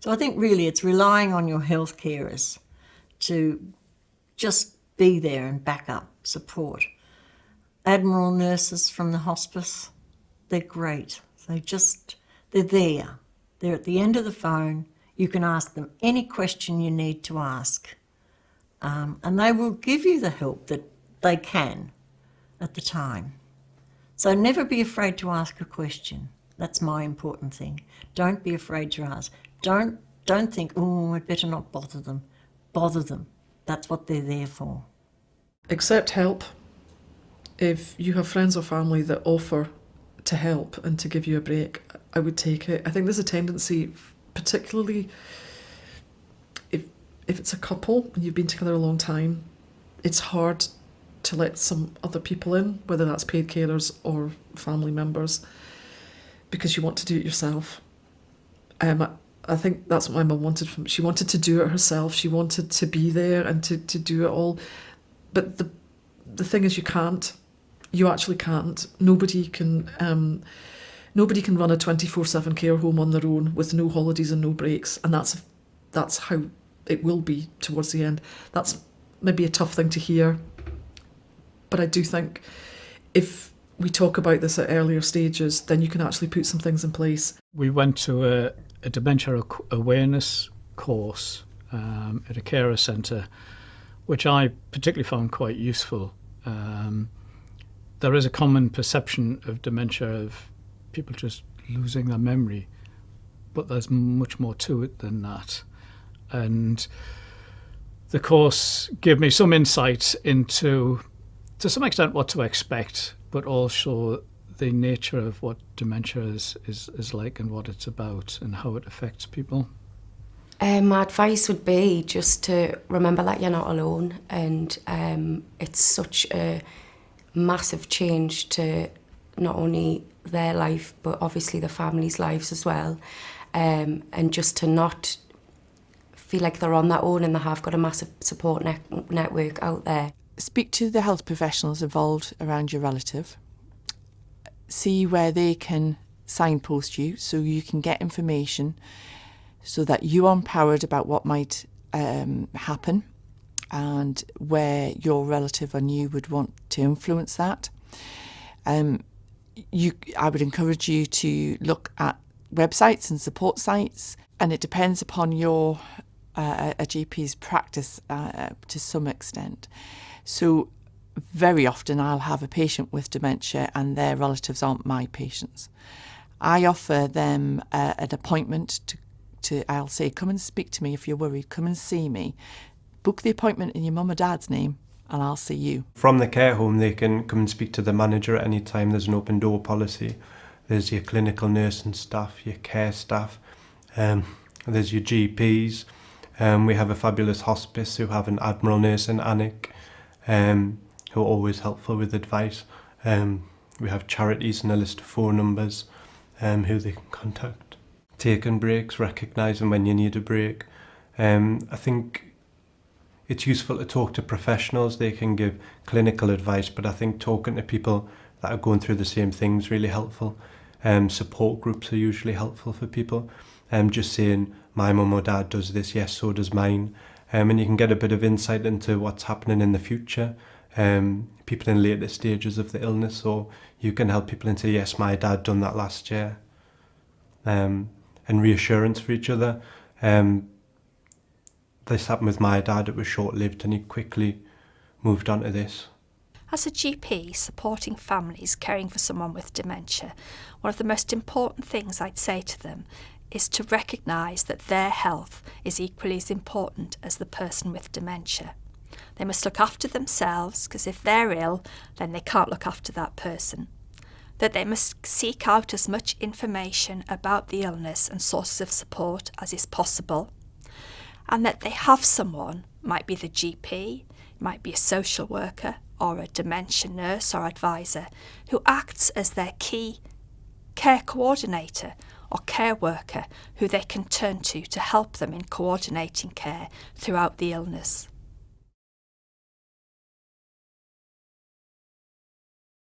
So I think really it's relying on your health carers to just be there and back up, support. Admiral nurses from the hospice, they're great. They're there. They're at the end of the phone. You can ask them any question you need to ask. And they will give you the help that they can at the time. So never be afraid to ask a question. That's my important thing. Don't be afraid to ask. Don't think, oh, I'd better not bother them. Bother them. That's what they're there for. Accept help. If you have friends or family that offer to help and to give you a break, I would take it. I think there's a tendency, particularly if it's a couple and you've been together a long time, it's hard to let some other people in, whether that's paid carers or family members, because you want to do it yourself. I think that's what my mum wanted from. She wanted to do it herself. She wanted to be there and to do it all. But the thing is, you can't. You actually can't. Nobody can run a 24/7 care home on their own with no holidays and no breaks. And that's how it will be towards the end. That's maybe a tough thing to hear. But I do think if we talk about this at earlier stages, then you can actually put some things in place. We went to a dementia awareness course at a carer centre, which I particularly found quite useful. There is a common perception of dementia of people just losing their memory, but there's much more to it than that. And the course gave me some insight into, to some extent, what to expect, but also the nature of what dementia is like and what it's about and how it affects people. My advice would be just to remember that you're not alone, and it's such a massive change to not only their life but obviously the family's lives as well, and just to not feel like they're on their own and they have got a massive support network out there. Speak to the health professionals involved around your relative. See where they can signpost you so you can get information so that you are empowered about what might happen and where your relative and you would want to influence that. I would encourage you to look at websites and support sites, and it depends upon your a GP's practice to some extent. So very often I'll have a patient with dementia and their relatives aren't my patients. I offer them an appointment I'll say, come and speak to me if you're worried, come and see me. Book the appointment in your mum or dad's name and I'll see you. From the care home, they can come and speak to the manager at any time. There's an open door policy. There's your clinical nursing staff, your care staff. There's your GPs. We have a fabulous hospice who have an Admiral nurse and Annick, who are always helpful with advice. We have charities and a list of phone numbers who they can contact. Taking breaks, recognising when you need a break. I think it's useful to talk to professionals. They can give clinical advice, but I think talking to people that are going through the same thing is really helpful. Support groups are usually helpful for people. Just saying, my mum or dad does this, yes, so does mine. And you can get a bit of insight into what's happening in the future. People in later stages of the illness, or you can help people into, yes, my dad done that last year. And reassurance for each other. This happened with my dad, it was short-lived and he quickly moved on to this. As a GP supporting families caring for someone with dementia, one of the most important things I'd say to them is to recognise that their health is equally as important as the person with dementia. They must look after themselves, because if they're ill, then they can't look after that person. That they must seek out as much information about the illness and sources of support as is possible, and that they have someone, might be the GP, might be a social worker or a dementia nurse or advisor, who acts as their key care coordinator or care worker who they can turn to help them in coordinating care throughout the illness.